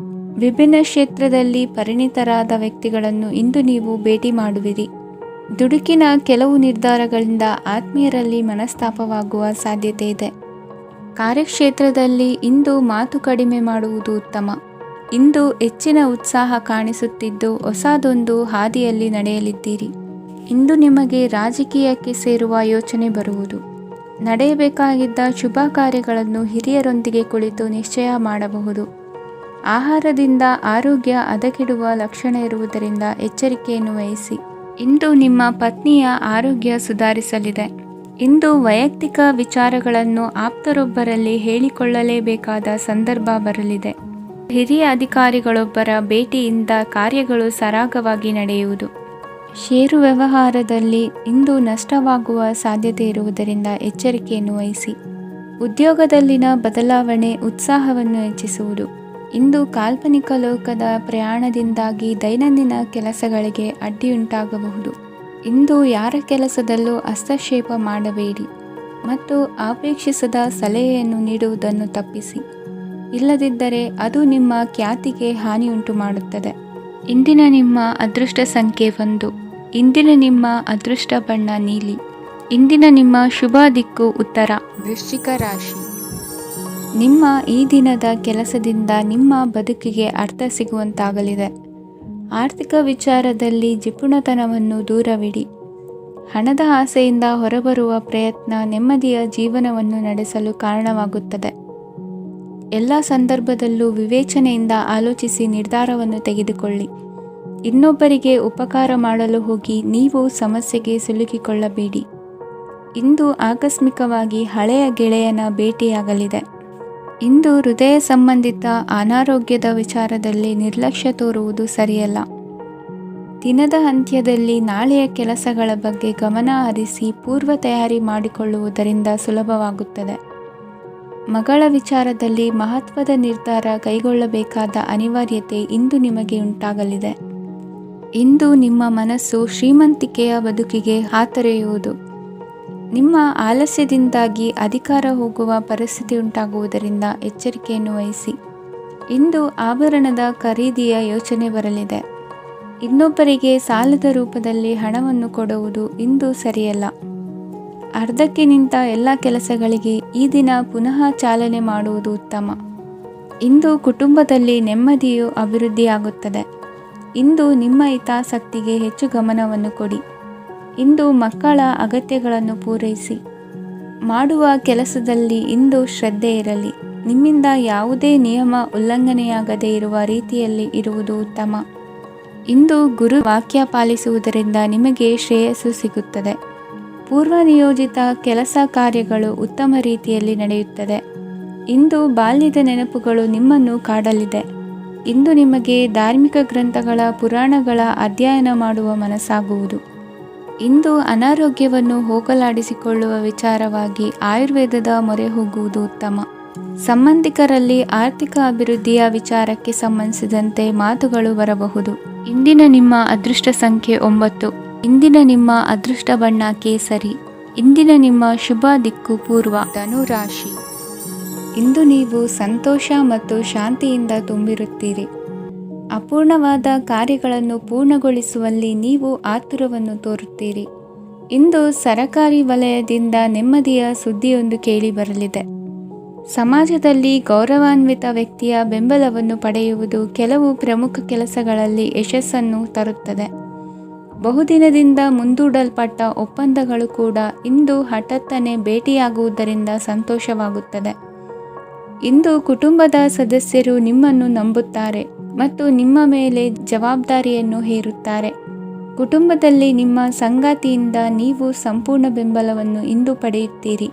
S1: ವಿಭಿನ್ನ ಕ್ಷೇತ್ರದಲ್ಲಿ ಪರಿಣಿತರಾದ ವ್ಯಕ್ತಿಗಳನ್ನು ಇಂದು ನೀವು ಭೇಟಿ ಮಾಡುವಿರಿ. ದುಡುಕಿನ ಕೆಲವು ನಿರ್ಧಾರಗಳಿಂದ ಆತ್ಮೀಯರಲ್ಲಿ ಮನಸ್ತಾಪವಾಗುವ ಸಾಧ್ಯತೆ ಇದೆ. ಕಾರ್ಯಕ್ಷೇತ್ರದಲ್ಲಿ ಇಂದು ಮಾತು ಕಡಿಮೆ ಮಾಡುವುದು ಉತ್ತಮ. ಇಂದು ಹೆಚ್ಚಿನ ಉತ್ಸಾಹ ಕಾಣಿಸುತ್ತಿದ್ದು ಹೊಸದೊಂದು ಹಾದಿಯಲ್ಲಿ ನಡೆಯಲಿದ್ದೀರಿ. ಇಂದು ನಿಮಗೆ ರಾಜಕೀಯಕ್ಕೆ ಸೇರುವ ಯೋಚನೆ ಬರುವುದು. ನಡೆಯಬೇಕಾಗಿದ್ದ ಶುಭ ಕಾರ್ಯಗಳನ್ನು ಹಿರಿಯರೊಂದಿಗೆ ಕುಳಿತು ನಿಶ್ಚಯ ಮಾಡಬಹುದು. ಆಹಾರದಿಂದ ಆರೋಗ್ಯ ಹದಗೆಡುವ ಲಕ್ಷಣ ಇರುವುದರಿಂದ ಎಚ್ಚರಿಕೆಯನ್ನು ವಹಿಸಿ. ಇಂದು ನಿಮ್ಮ ಪತ್ನಿಯ ಆರೋಗ್ಯ ಸುಧಾರಿಸಲಿದೆ. ಇಂದು ವೈಯಕ್ತಿಕ ವಿಚಾರಗಳನ್ನು ಆಪ್ತರೊಬ್ಬರಲ್ಲಿ ಹೇಳಿಕೊಳ್ಳಲೇಬೇಕಾದ ಸಂದರ್ಭ ಬರಲಿದೆ. ಹಿರಿಯ ಅಧಿಕಾರಿಗಳೊಬ್ಬರ ಭೇಟಿಯಿಂದ ಕಾರ್ಯಗಳು ಸರಾಗವಾಗಿ ನಡೆಯುವುದು. ಷೇರು ವ್ಯವಹಾರದಲ್ಲಿ ಇಂದು ನಷ್ಟವಾಗುವ ಸಾಧ್ಯತೆ ಇರುವುದರಿಂದ ಎಚ್ಚರಿಕೆಯನ್ನು ವಹಿಸಿ. ಉದ್ಯೋಗದಲ್ಲಿನ ಬದಲಾವಣೆ ಉತ್ಸಾಹವನ್ನು ಹೆಚ್ಚಿಸುವುದು. ಇಂದು ಕಾಲ್ಪನಿಕ ಲೋಕದ ಪ್ರಯಾಣದಿಂದಾಗಿ ದೈನಂದಿನ ಕೆಲಸಗಳಿಗೆ ಅಡ್ಡಿಯುಂಟಾಗಬಹುದು. ಇಂದು ಯಾರ ಕೆಲಸದಲ್ಲೂ ಹಸ್ತಕ್ಷೇಪ ಮಾಡಬೇಡಿ ಮತ್ತು ಅಪೇಕ್ಷಿಸದ ಸಲಹೆಯನ್ನು ನೀಡುವುದನ್ನು ತಪ್ಪಿಸಿ. ಇಲ್ಲದಿದ್ದರೆ ಅದು ನಿಮ್ಮ ಖ್ಯಾತಿಗೆ ಹಾನಿಯುಂಟು ಮಾಡುತ್ತದೆ. ಇಂದಿನ ನಿಮ್ಮ ಅದೃಷ್ಟ ಸಂಖ್ಯೆ 1. ಇಂದಿನ ನಿಮ್ಮ ಅದೃಷ್ಟ ಬಣ್ಣ ನೀಲಿ. ಇಂದಿನ ನಿಮ್ಮ ಶುಭ ದಿಕ್ಕು ಉತ್ತರ. ವೃಶ್ಚಿಕ ರಾಶಿ. ನಿಮ್ಮ ಈ ದಿನದ ಕೆಲಸದಿಂದ ನಿಮ್ಮ ಬದುಕಿಗೆ ಅರ್ಥ ಸಿಗುವಂತಾಗಲಿದೆ. ಆರ್ಥಿಕ ವಿಚಾರದಲ್ಲಿ ಜಿಪುಣತನವನ್ನು ದೂರವಿಡಿ. ಹಣದ ಆಸೆಯಿಂದ ಹೊರಬರುವ ಪ್ರಯತ್ನ ನೆಮ್ಮದಿಯ ಜೀವನವನ್ನು ನಡೆಸಲು ಕಾರಣವಾಗುತ್ತದೆ. ಎಲ್ಲ ಸಂದರ್ಭದಲ್ಲೂ ವಿವೇಚನೆಯಿಂದ ಆಲೋಚಿಸಿ ನಿರ್ಧಾರವನ್ನು ತೆಗೆದುಕೊಳ್ಳಿ. ಇನ್ನೊಬ್ಬರಿಗೆ ಉಪಕಾರ ಮಾಡಲು ಹೋಗಿ ನೀವು ಸಮಸ್ಯೆಗೆ ಸಿಲುಕಿಕೊಳ್ಳಬೇಡಿ. ಇಂದು ಆಕಸ್ಮಿಕವಾಗಿ ಹಳೆಯ ಗೆಳೆಯನ ಭೇಟಿಯಾಗಲಿದೆ. ಇಂದು ಹೃದಯ ಸಂಬಂಧಿತ ಅನಾರೋಗ್ಯದ ವಿಚಾರದಲ್ಲಿ ನಿರ್ಲಕ್ಷ್ಯ ತೋರುವುದು ಸರಿಯಲ್ಲ. ದಿನದ ಅಂತ್ಯದಲ್ಲಿ ನಾಳೆಯ ಕೆಲಸಗಳ ಬಗ್ಗೆ ಗಮನ ಹರಿಸಿ ಪೂರ್ವ ತಯಾರಿ ಮಾಡಿಕೊಳ್ಳುವುದರಿಂದ ಸುಲಭವಾಗುತ್ತದೆ. ಮಗಳ ವಿಚಾರದಲ್ಲಿ ಮಹತ್ವದ ನಿರ್ಧಾರ ಕೈಗೊಳ್ಳಬೇಕಾದ ಅನಿವಾರ್ಯತೆ ಇಂದು ನಿಮಗೆ ಉಂಟಾಗಲಿದೆ. ಇಂದು ನಿಮ್ಮ ಮನಸ್ಸು ಶ್ರೀಮಂತಿಕೆಯ ಬದುಕಿಗೆ ಹಾತೊರೆಯುವುದು. ನಿಮ್ಮ ಆಲಸ್ಯದಿಂದಾಗಿ ಅಧಿಕಾರ ಹೋಗುವ ಪರಿಸ್ಥಿತಿ ಉಂಟಾಗುವುದರಿಂದ ಎಚ್ಚರಿಕೆಯನ್ನು ವಹಿಸಿ. ಇಂದು ಆಭರಣದ ಖರೀದಿಯ ಯೋಚನೆ ಬರಲಿದೆ. ಇನ್ನೊಬ್ಬರಿಗೆ ಸಾಲದ ರೂಪದಲ್ಲಿ ಹಣವನ್ನು ಕೊಡುವುದು ಇಂದು ಸರಿಯಲ್ಲ. ಅರ್ಧಕ್ಕೆ ನಿಂತ ಎಲ್ಲ ಕೆಲಸಗಳಿಗೆ ಈ ದಿನ ಪುನಃ ಚಾಲನೆ ಮಾಡುವುದು ಉತ್ತಮ. ಇಂದು ಕುಟುಂಬದಲ್ಲಿ ನೆಮ್ಮದಿಯು ಅಭಿವೃದ್ಧಿಯಾಗುತ್ತದೆ. ಇಂದು ನಿಮ್ಮ ಹಿತಾಸಕ್ತಿಗೆ ಹೆಚ್ಚು ಗಮನವನ್ನು ಕೊಡಿ. ಇಂದು ಮಕ್ಕಳ ಅಗತ್ಯಗಳನ್ನು ಪೂರೈಸಿ. ಮಾಡುವ ಕೆಲಸದಲ್ಲಿ ಇಂದು ಶ್ರದ್ಧೆ ಇರಲಿ. ನಿಮ್ಮಿಂದ ಯಾವುದೇ ನಿಯಮ ಉಲ್ಲಂಘನೆಯಾಗದೇ ಇರುವ ರೀತಿಯಲ್ಲಿ ಇರುವುದು ಉತ್ತಮ. ಇಂದು ಗುರು ವಾಕ್ಯ ಪಾಲಿಸುವುದರಿಂದ ನಿಮಗೆ ಶ್ರೇಯಸ್ಸು ಸಿಗುತ್ತದೆ. ಪೂರ್ವ ನಿಯೋಜಿತ ಕೆಲಸ ಕಾರ್ಯಗಳು ಉತ್ತಮ ರೀತಿಯಲ್ಲಿ ನಡೆಯುತ್ತದೆ. ಇಂದು ಬಾಲ್ಯದ ನೆನಪುಗಳು ನಿಮ್ಮನ್ನು ಕಾಡಲಿದೆ. ಇಂದು ನಿಮಗೆ ಧಾರ್ಮಿಕ ಗ್ರಂಥಗಳ ಪುರಾಣಗಳ ಅಧ್ಯಯನ ಮಾಡುವ ಮನಸ್ಸಾಗುವುದು. ಇಂದು ಅನಾರೋಗ್ಯವನ್ನು ಹೋಗಲಾಡಿಸಿಕೊಳ್ಳುವ ವಿಚಾರವಾಗಿ ಆಯುರ್ವೇದದ ಮೊರೆ ಹೋಗುವುದು ಉತ್ತಮ. ಸಂಬಂಧಿಕರಲ್ಲಿ ಆರ್ಥಿಕ ಅಭಿವೃದ್ಧಿಯ ವಿಚಾರಕ್ಕೆ ಸಂಬಂಧಿಸಿದಂತೆ ಮಾತುಗಳು ಬರಬಹುದು. ಇಂದಿನ ನಿಮ್ಮ ಅದೃಷ್ಟ ಸಂಖ್ಯೆ 9. ಇಂದಿನ ನಿಮ್ಮ ಅದೃಷ್ಟ ಬಣ್ಣ ಕೇಸರಿ. ಇಂದಿನ ನಿಮ್ಮ ಶುಭ ದಿಕ್ಕು ಪೂರ್ವ. ಧನುರಾಶಿ. ಇಂದು ನೀವು ಸಂತೋಷ ಮತ್ತು ಶಾಂತಿಯಿಂದ ತುಂಬಿರುತ್ತೀರಿ. ಅಪೂರ್ಣವಾದ ಕಾರ್ಯಗಳನ್ನು ಪೂರ್ಣಗೊಳಿಸುವಲ್ಲಿ ನೀವು ಆತುರವನ್ನು ತೋರುತ್ತೀರಿ. ಇಂದು ಸರಕಾರಿ ವಲಯದಿಂದ ನೆಮ್ಮದಿಯ ಸುದ್ದಿಯೊಂದು ಕೇಳಿಬರಲಿದೆ. ಸಮಾಜದಲ್ಲಿ ಗೌರವಾನ್ವಿತ ವ್ಯಕ್ತಿಯ ಬೆಂಬಲವನ್ನು ಪಡೆಯುವುದು ಕೆಲವು ಪ್ರಮುಖ ಕೆಲಸಗಳಲ್ಲಿ ಯಶಸ್ಸನ್ನು ತರುತ್ತದೆ. ಬಹುದಿನದಿಂದ ಮುಂದೂಡಲ್ಪಟ್ಟ ಒಪ್ಪಂದಗಳು ಕೂಡ ಇಂದು ಹಠಾತ್ತನೆ ಭೇಟಿಯಾಗುವುದರಿಂದ ಸಂತೋಷವಾಗುತ್ತದೆ. ಇಂದು ಕುಟುಂಬದ ಸದಸ್ಯರು ನಿಮ್ಮನ್ನು ನಂಬುತ್ತಾರೆ ಮತ್ತು ನಿಮ್ಮ ಮೇಲೆ ಜವಾಬ್ದಾರಿಯನ್ನು ಹೇರುತ್ತಾರೆ. ಕುಟುಂಬದಲ್ಲಿ ನಿಮ್ಮ ಸಂಗಾತಿಯಿಂದ ನೀವು ಸಂಪೂರ್ಣ ಬೆಂಬಲವನ್ನು ಇಂದು ಪಡೆಯುತ್ತೀರಿ.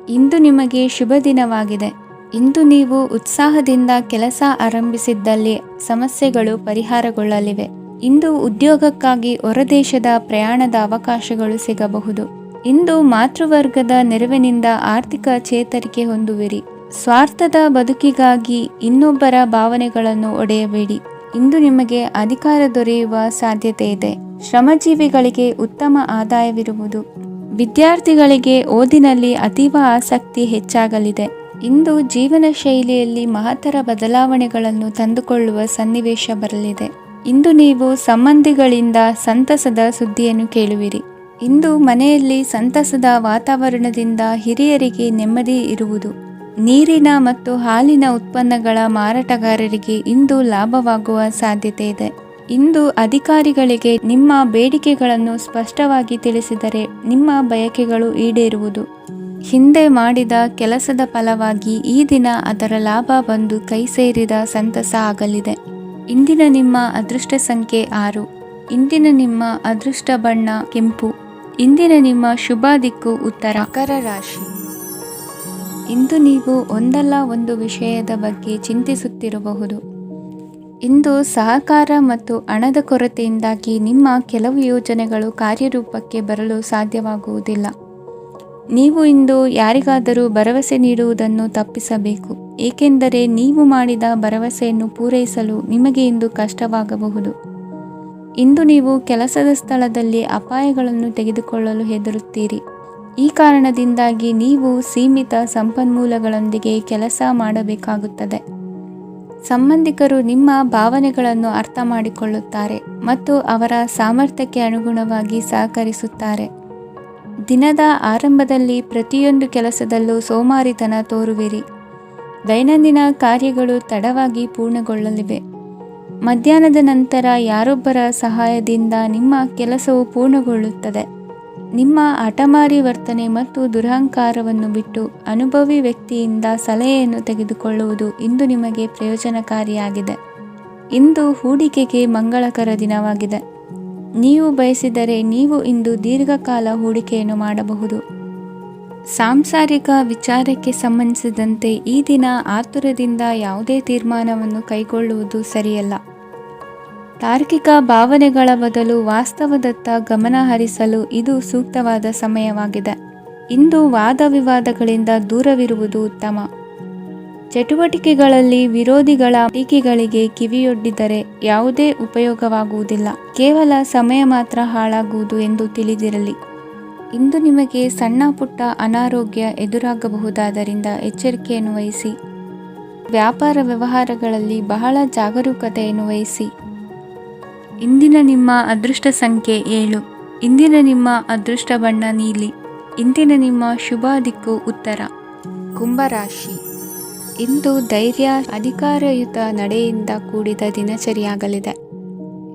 S1: ಇಂದು ನಿಮಗೆ ಶುಭ ದಿನವಾಗಿದೆ. ಇಂದು ನೀವು ಉತ್ಸಾಹದಿಂದ ಕೆಲಸ ಆರಂಭಿಸಿದ್ದಲ್ಲಿ ಸಮಸ್ಯೆಗಳು ಪರಿಹಾರಗೊಳ್ಳಲಿವೆ. ಇಂದು ಉದ್ಯೋಗಕ್ಕಾಗಿ ಹೊರದೇಶದ ಪ್ರಯಾಣದ ಅವಕಾಶಗಳು ಸಿಗಬಹುದು. ಇಂದು ಮಾತೃವರ್ಗದ ನೆರವಿನಿಂದ ಆರ್ಥಿಕ ಚೇತರಿಕೆ ಹೊಂದುವಿರಿ. ಸ್ವಾರ್ಥದ ಬದುಕಿಗಾಗಿ ಇನ್ನೊಬ್ಬರ ಭಾವನೆಗಳನ್ನು ಒಡೆಯಬೇಡಿ. ಇಂದು ನಿಮಗೆ ಅಧಿಕಾರ ದೊರೆಯುವ ಸಾಧ್ಯತೆ ಇದೆ. ಶ್ರಮಜೀವಿಗಳಿಗೆ ಉತ್ತಮ ಆದಾಯವಿರುವುದು. ವಿದ್ಯಾರ್ಥಿಗಳಿಗೆ ಓದಿನಲ್ಲಿ ಅತೀವ ಆಸಕ್ತಿ ಹೆಚ್ಚಾಗಲಿದೆ. ಇಂದು ಜೀವನ ಶೈಲಿಯಲ್ಲಿ ಮಹತ್ತರ ಬದಲಾವಣೆಗಳನ್ನು ತಂದುಕೊಳ್ಳುವ ಸನ್ನಿವೇಶ ಬರಲಿದೆ. ಇಂದು ನೀವು ಸಂಬಂಧಿಗಳಿಂದ ಸಂತಸದ ಸುದ್ದಿಯನ್ನು ಕೇಳುವಿರಿ. ಇಂದು ಮನೆಯಲ್ಲಿ ಸಂತಸದ ವಾತಾವರಣದಿಂದ ಹಿರಿಯರಿಗೆ ನೆಮ್ಮದಿ ಇರುವುದು. ನೀರಿನ ಮತ್ತು ಹಾಲಿನ ಉತ್ಪನ್ನಗಳ ಮಾರಾಟಗಾರರಿಗೆ ಇಂದು ಲಾಭವಾಗುವ ಸಾಧ್ಯತೆ ಇದೆ. ಇಂದು ಅಧಿಕಾರಿಗಳಿಗೆ ನಿಮ್ಮ ಬೇಡಿಕೆಗಳನ್ನು ಸ್ಪಷ್ಟವಾಗಿ ತಿಳಿಸಿದರೆ ನಿಮ್ಮ ಬಯಕೆಗಳು ಈಡೇರುವುದು. ಹಿಂದೆ ಮಾಡಿದ ಕೆಲಸದ ಫಲವಾಗಿ ಈ ದಿನ ಅದರ ಲಾಭ ಬಂದು ಕೈ ಸೇರಿದ ಸಂತಸ ಆಗಲಿದೆ. ಇಂದಿನ ನಿಮ್ಮ ಅದೃಷ್ಟ ಸಂಖ್ಯೆ 6. ಇಂದಿನ ನಿಮ್ಮ ಅದೃಷ್ಟ ಬಣ್ಣ ಕೆಂಪು. ಇಂದಿನ ನಿಮ್ಮ ಶುಭ ದಿಕ್ಕು ಉತ್ತರ. ಮಕರ ರಾಶಿ. ಇಂದು ನೀವು ಒಂದಲ್ಲ ಒಂದು ವಿಷಯದ ಬಗ್ಗೆ ಚಿಂತಿಸುತ್ತಿರಬಹುದು. ಇಂದು ಸಹಕಾರ ಮತ್ತು ಹಣದ ಕೊರತೆಯಿಂದಾಗಿ ನಿಮ್ಮ ಕೆಲವು ಯೋಜನೆಗಳು ಕಾರ್ಯರೂಪಕ್ಕೆ ಬರಲು ಸಾಧ್ಯವಾಗುವುದಿಲ್ಲ. ನೀವು ಇಂದು ಯಾರಿಗಾದರೂ ಭರವಸೆ ನೀಡುವುದನ್ನು ತಪ್ಪಿಸಬೇಕು, ಏಕೆಂದರೆ ನೀವು ಮಾಡಿದ ಭರವಸೆಯನ್ನು ಪೂರೈಸಲು ನಿಮಗೆ ಇಂದು ಕಷ್ಟವಾಗಬಹುದು. ಇಂದು ನೀವು ಕೆಲಸದ ಸ್ಥಳದಲ್ಲಿ ಅಪಾಯಗಳನ್ನು ತೆಗೆದುಕೊಳ್ಳಲು ಹೆದರುತ್ತೀರಿ. ಈ ಕಾರಣದಿಂದಾಗಿ ನೀವು ಸೀಮಿತ ಸಂಪನ್ಮೂಲಗಳೊಂದಿಗೆ ಕೆಲಸ ಮಾಡಬೇಕಾಗುತ್ತದೆ. ಸಂಬಂಧಿಕರು ನಿಮ್ಮ ಭಾವನೆಗಳನ್ನು ಅರ್ಥ ಮಾಡಿಕೊಳ್ಳುತ್ತಾರೆ ಮತ್ತು ಅವರ ಸಾಮರ್ಥ್ಯಕ್ಕೆ ಅನುಗುಣವಾಗಿ ಸಹಕರಿಸುತ್ತಾರೆ. ದಿನದ ಆರಂಭದಲ್ಲಿ ಪ್ರತಿಯೊಂದು ಕೆಲಸದಲ್ಲೂ ಸೋಮಾರಿತನ ತೋರುವಿರಿ. ದೈನಂದಿನ ಕಾರ್ಯಗಳು ತಡವಾಗಿ ಪೂರ್ಣಗೊಳ್ಳಲಿವೆ. ಮಧ್ಯಾಹ್ನದ ನಂತರ ಯಾರೊಬ್ಬರ ಸಹಾಯದಿಂದ ನಿಮ್ಮ ಕೆಲಸವು ಪೂರ್ಣಗೊಳ್ಳುತ್ತದೆ. ನಿಮ್ಮ ಹಠಮಾರಿ ವರ್ತನೆ ಮತ್ತು ದುರಹಂಕಾರವನ್ನು ಬಿಟ್ಟು ಅನುಭವಿ ವ್ಯಕ್ತಿಯಿಂದ ಸಲಹೆಯನ್ನು ತೆಗೆದುಕೊಳ್ಳುವುದು ಇಂದು ನಿಮಗೆ ಪ್ರಯೋಜನಕಾರಿಯಾಗಿದೆ. ಇಂದು ಹೂಡಿಕೆಗೆ ಮಂಗಳಕರ ದಿನವಾಗಿದೆ. ನೀವು ಬಯಸಿದರೆ ನೀವು ಇಂದು ದೀರ್ಘಕಾಲ ಹೂಡಿಕೆಯನ್ನು ಮಾಡಬಹುದು. ಸಾಂಸಾರಿಕ ವಿಚಾರಕ್ಕೆ ಸಂಬಂಧಿಸಿದಂತೆ ಈ ದಿನ ಆತುರದಿಂದ ಯಾವುದೇ ತೀರ್ಮಾನವನ್ನು ಕೈಗೊಳ್ಳುವುದು ಸರಿಯಲ್ಲ. ತಾರ್ಕಿಕ ಭಾವನೆಗಳ ಬದಲು ವಾಸ್ತವದತ್ತ ಗಮನ ಹರಿಸಲು ಇದು ಸೂಕ್ತವಾದ ಸಮಯವಾಗಿದೆ. ಇಂದು ವಾದ ವಿವಾದಗಳಿಂದ ದೂರವಿರುವುದು ಉತ್ತಮ. ಚಟುವಟಿಕೆಗಳಲ್ಲಿ ವಿರೋಧಿಗಳ ಟೀಕೆಗಳಿಗೆ ಕಿವಿಯೊಡ್ಡಿದರೆ ಯಾವುದೇ ಉಪಯೋಗವಾಗುವುದಿಲ್ಲ. ಕೇವಲ ಸಮಯ ಮಾತ್ರ ಹಾಳಾಗುವುದು ಎಂದು ತಿಳಿದಿರಲಿ. ಇಂದು ನಿಮಗೆ ಸಣ್ಣ ಪುಟ್ಟ ಅನಾರೋಗ್ಯ ಎದುರಾಗಬಹುದಾದ್ದರಿಂದ ಎಚ್ಚರಿಕೆಯನ್ನು ವಹಿಸಿ. ವ್ಯಾಪಾರ ವ್ಯವಹಾರಗಳಲ್ಲಿ ಬಹಳ ಜಾಗರೂಕತೆಯನ್ನು ವಹಿಸಿ. ಇಂದಿನ ನಿಮ್ಮ ಅದೃಷ್ಟ ಸಂಖ್ಯೆ 7. ಇಂದಿನ ನಿಮ್ಮ ಅದೃಷ್ಟ ಬಣ್ಣ ನೀಲಿ. ಇಂದಿನ ನಿಮ್ಮ ಶುಭ ದಿಕ್ಕು ಉತ್ತರ. ಕುಂಭರಾಶಿ. ಇಂದು ಧೈರ್ಯ, ಅಧಿಕಾರಯುತ ನಡೆಯಿಂದ ಕೂಡಿದ ದಿನಚರಿಯಾಗಲಿದೆ.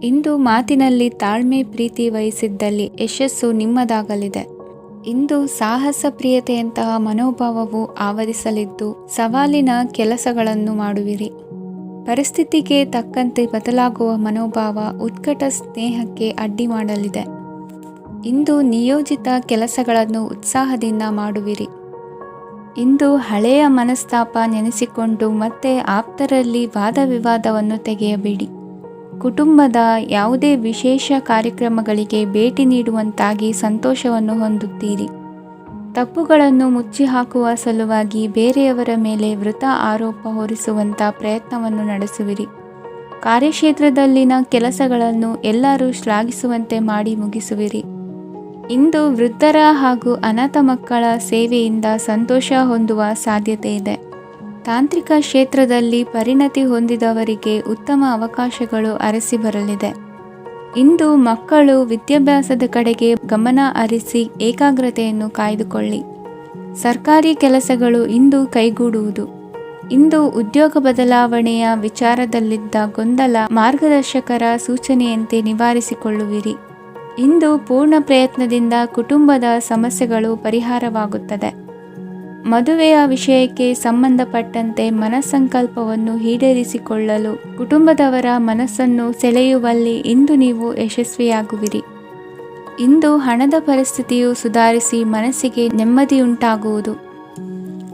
S1: ಇಂದು ಮಾತಿನಲ್ಲಿ ತಾಳ್ಮೆ, ಪ್ರೀತಿ ವಹಿಸಿದ್ದಲ್ಲಿ ಯಶಸ್ಸು ನಿಮ್ಮದಾಗಲಿದೆ. ಇಂದು ಸಾಹಸ ಪ್ರಿಯತೆಯಂತಹ ಮನೋಭಾವವು ಆವರಿಸಲಿದ್ದು ಸವಾಲಿನ ಕೆಲಸಗಳನ್ನು ಮಾಡುವಿರಿ. ಪರಿಸ್ಥಿತಿಗೆ ತಕ್ಕಂತೆ ಬದಲಾಗುವ ಮನೋಭಾವ ಉತ್ಕಟ ಸ್ನೇಹಕ್ಕೆ ಅಡ್ಡಿ ಮಾಡಲಿದೆ. ಇಂದು ನಿಯೋಜಿತ ಕೆಲಸಗಳನ್ನು ಉತ್ಸಾಹದಿಂದ ಮಾಡುವಿರಿ. ಇಂದು ಹಳೆಯ ಮನಸ್ತಾಪ ನೆನೆಸಿಕೊಂಡು ಮತ್ತೆ ಆಪ್ತರಲ್ಲಿ ವಾದ ವಿವಾದವನ್ನು ತೆಗೆಯಬೇಡಿ. ಕುಟುಂಬದ ಯಾವುದೇ ವಿಶೇಷ ಕಾರ್ಯಕ್ರಮಗಳಿಗೆ ಭೇಟಿ ನೀಡುವಂತಾಗಿ ಸಂತೋಷವನ್ನು ಹೊಂದುತ್ತೀರಿ. ತಪ್ಪುಗಳನ್ನು ಮುಚ್ಚಿಹಾಕುವ ಸಲುವಾಗಿ ಬೇರೆಯವರ ಮೇಲೆ ವೃಥ ಆರೋಪ ಹೊರಿಸುವಂಥ ಪ್ರಯತ್ನವನ್ನು ನಡೆಸುವಿರಿ. ಕಾರ್ಯಕ್ಷೇತ್ರದಲ್ಲಿನ ಕೆಲಸಗಳನ್ನು ಎಲ್ಲರೂ ಶ್ಲಾಘಿಸುವಂತೆ ಮಾಡಿ ಮುಗಿಸುವಿರಿ. ಇಂದು ವೃದ್ಧರ ಹಾಗೂ ಅನಾಥ ಮಕ್ಕಳ ಸೇವೆಯಿಂದ ಸಂತೋಷ ಹೊಂದುವ ಸಾಧ್ಯತೆ ಇದೆ. ತಾಂತ್ರಿಕ ಕ್ಷೇತ್ರದಲ್ಲಿ ಪರಿಣತಿ ಹೊಂದಿದವರಿಗೆ ಉತ್ತಮ ಅವಕಾಶಗಳು ಅರಸಿ ಬರಲಿದೆ. ಇಂದು ಮಕ್ಕಳು ವಿದ್ಯಾಭ್ಯಾಸದ ಕಡೆಗೆ ಗಮನ ಹರಿಸಿ ಏಕಾಗ್ರತೆಯನ್ನು ಕಾಯ್ದುಕೊಳ್ಳಿ. ಸರ್ಕಾರಿ ಕೆಲಸಗಳು ಇಂದು ಕೈಗೂಡುವುದು. ಇಂದು ಉದ್ಯೋಗ ಬದಲಾವಣೆಯ ವಿಚಾರದಲ್ಲಿದ್ದ ಗೊಂದಲ ಮಾರ್ಗದರ್ಶಕರ ಸೂಚನೆಯಂತೆ ನಿವಾರಿಸಿಕೊಳ್ಳುವಿರಿ. ಇಂದು ಪೂರ್ಣ ಪ್ರಯತ್ನದಿಂದ ಕುಟುಂಬದ ಸಮಸ್ಯೆಗಳು ಪರಿಹಾರವಾಗುತ್ತದೆ. ಮದುವೆಯ ವಿಷಯಕ್ಕೆ ಸಂಬಂಧಪಟ್ಟಂತೆ ಮನಸ್ಸಂಕಲ್ಪವನ್ನು ಈಡೇರಿಸಿಕೊಳ್ಳಲು ಕುಟುಂಬದವರ ಮನಸ್ಸನ್ನು ಸೆಳೆಯುವಲ್ಲಿ ಇಂದು ನೀವು ಯಶಸ್ವಿಯಾಗುವಿರಿ. ಇಂದು ಹಣದ ಪರಿಸ್ಥಿತಿಯು ಸುಧಾರಿಸಿ ಮನಸ್ಸಿಗೆ ನೆಮ್ಮದಿಯುಂಟಾಗುವುದು.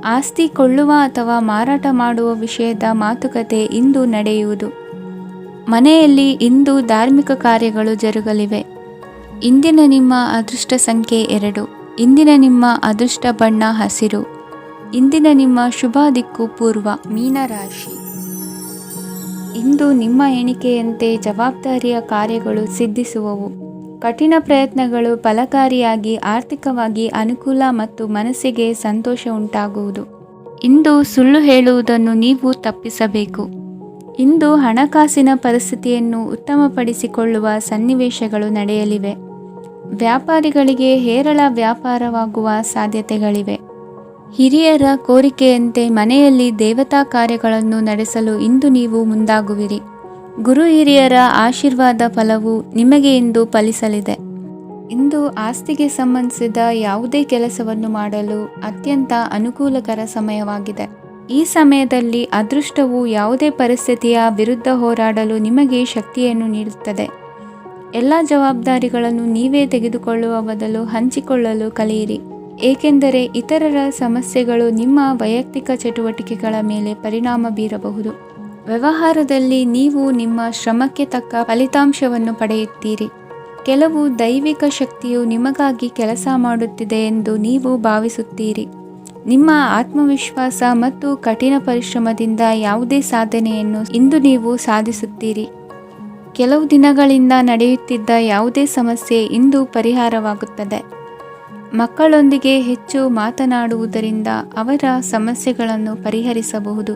S1: ಆಸ್ತಿ ಕೊಳ್ಳುವ ಅಥವಾ ಮಾರಾಟ ಮಾಡುವ ವಿಷಯದ ಮಾತುಕತೆ ಇಂದು ನಡೆಯುವುದು. ಮನೆಯಲ್ಲಿ ಇಂದು ಧಾರ್ಮಿಕ ಕಾರ್ಯಗಳು ಜರುಗಲಿವೆ. ಇಂದಿನ ನಿಮ್ಮ ಅದೃಷ್ಟ ಸಂಖ್ಯೆ 2. ಇಂದಿನ ನಿಮ್ಮ ಅದೃಷ್ಟ ಬಣ್ಣ ಹಸಿರು. ಇಂದಿನ ನಿಮ್ಮ ಶುಭ ದಿಕ್ಕು ಪೂರ್ವ. ಮೀನರಾಶಿ. ಇಂದು ನಿಮ್ಮ ಎಣಿಕೆಯಂತೆ ಜವಾಬ್ದಾರಿಯ ಕಾರ್ಯಗಳು ಸಿದ್ಧಿಸುವವು. ಕಠಿಣ ಪ್ರಯತ್ನಗಳು ಫಲಕಾರಿಯಾಗಿ ಆರ್ಥಿಕವಾಗಿ ಅನುಕೂಲ ಮತ್ತು ಮನಸ್ಸಿಗೆ ಸಂತೋಷ ಉಂಟಾಗುವುದು. ಇಂದು ಸುಳ್ಳು ಹೇಳುವುದನ್ನು ನೀವು ತಪ್ಪಿಸಬೇಕು. ಇಂದು ಹಣಕಾಸಿನ ಪರಿಸ್ಥಿತಿಯನ್ನು ಉತ್ತಮಪಡಿಸಿಕೊಳ್ಳುವ ಸನ್ನಿವೇಶಗಳು ನಡೆಯಲಿವೆ. ವ್ಯಾಪಾರಿಗಳಿಗೆ ಹೇರಳ ವ್ಯಾಪಾರವಾಗುವ ಸಾಧ್ಯತೆಗಳಿವೆ. ಹಿರಿಯರ ಕೋರಿಕೆಯಂತೆ ಮನೆಯಲ್ಲಿ ದೇವತಾ ಕಾರ್ಯಗಳನ್ನು ನಡೆಸಲು ಇಂದು ನೀವು ಮುಂದಾಗುವಿರಿ. ಗುರು ಹಿರಿಯರ ಆಶೀರ್ವಾದ ಫಲವು ನಿಮಗೆ ಇಂದು ಫಲಿಸಲಿದೆ. ಇಂದು ಆಸ್ತಿಗೆ ಸಂಬಂಧಿಸಿದ ಯಾವುದೇ ಕೆಲಸವನ್ನು ಮಾಡಲು ಅತ್ಯಂತ ಅನುಕೂಲಕರ ಸಮಯವಾಗಿದೆ. ಈ ಸಮಯದಲ್ಲಿ ಅದೃಷ್ಟವು ಯಾವುದೇ ಪರಿಸ್ಥಿತಿಯ ವಿರುದ್ಧ ಹೋರಾಡಲು ನಿಮಗೆ ಶಕ್ತಿಯನ್ನು ನೀಡುತ್ತದೆ. ಎಲ್ಲ ಜವಾಬ್ದಾರಿಗಳನ್ನು ನೀವೇ ತೆಗೆದುಕೊಳ್ಳುವ ಬದಲು ಹಂಚಿಕೊಳ್ಳಲು ಕಲಿಯಿರಿ. ಏಕೆಂದರೆ ಇತರರ ಸಮಸ್ಯೆಗಳು ನಿಮ್ಮ ವೈಯಕ್ತಿಕ ಚಟುವಟಿಕೆಗಳ ಮೇಲೆ ಪರಿಣಾಮ ಬೀರಬಹುದು. ವ್ಯವಹಾರದಲ್ಲಿ ನೀವು ನಿಮ್ಮ ಶ್ರಮಕ್ಕೆ ತಕ್ಕ ಫಲಿತಾಂಶವನ್ನು ಪಡೆಯುತ್ತೀರಿ. ಕೆಲವು ದೈವಿಕ ಶಕ್ತಿಯು ನಿಮಗಾಗಿ ಕೆಲಸ ಮಾಡುತ್ತಿದೆ ಎಂದು ನೀವು ಭಾವಿಸುತ್ತೀರಿ. ನಿಮ್ಮ ಆತ್ಮವಿಶ್ವಾಸ ಮತ್ತು ಕಠಿಣ ಪರಿಶ್ರಮದಿಂದ ಯಾವುದೇ ಸಾಧನೆಯನ್ನು ಇಂದು ನೀವು ಸಾಧಿಸುತ್ತೀರಿ. ಕೆಲವು ದಿನಗಳಿಂದ ನಡೆಯುತ್ತಿದ್ದ ಯಾವುದೇ ಸಮಸ್ಯೆ ಇಂದು ಪರಿಹಾರವಾಗುತ್ತದೆ. ಮಕ್ಕಳೊಂದಿಗೆ ಹೆಚ್ಚು ಮಾತನಾಡುವುದರಿಂದ ಅವರ ಸಮಸ್ಯೆಗಳನ್ನು ಪರಿಹರಿಸಬಹುದು.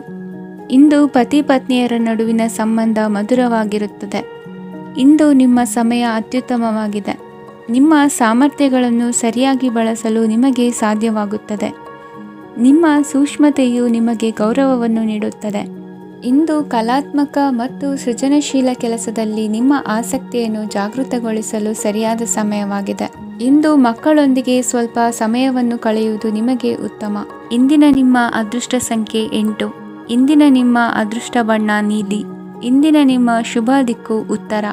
S1: ಇಂದು ಪತಿ ಪತ್ನಿಯರ ನಡುವಿನ ಸಂಬಂಧ ಮಧುರವಾಗಿರುತ್ತದೆ. ಇಂದು ನಿಮ್ಮ ಸಮಯ ಅತ್ಯುತ್ತಮವಾಗಿದೆ. ನಿಮ್ಮ ಸಾಮರ್ಥ್ಯಗಳನ್ನು ಸರಿಯಾಗಿ ಬಳಸಲು ನಿಮಗೆ ಸಾಧ್ಯವಾಗುತ್ತದೆ. ನಿಮ್ಮ ಸೂಕ್ಷ್ಮತೆಯು ನಿಮಗೆ ಗೌರವವನ್ನು ನೀಡುತ್ತದೆ. ಇಂದು ಕಲಾತ್ಮಕ ಮತ್ತು ಸೃಜನಶೀಲ ಕೆಲಸದಲ್ಲಿ ನಿಮ್ಮ ಆಸಕ್ತಿಯನ್ನು ಜಾಗೃತಗೊಳಿಸಲು ಸರಿಯಾದ ಸಮಯವಾಗಿದೆ. ಇಂದು ಮಕ್ಕಳೊಂದಿಗೆ ಸ್ವಲ್ಪ ಸಮಯವನ್ನು ಕಳೆಯುವುದು ನಿಮಗೆ ಉತ್ತಮ. ಇಂದಿನ ನಿಮ್ಮ ಅದೃಷ್ಟ ಸಂಖ್ಯೆ 8. ಇಂದಿನ ನಿಮ್ಮ ಅದೃಷ್ಟ ಬಣ್ಣ ನೀಲಿ. ಇಂದಿನ ನಿಮ್ಮ ಶುಭ ದಿಕ್ಕು ಉತ್ತರ.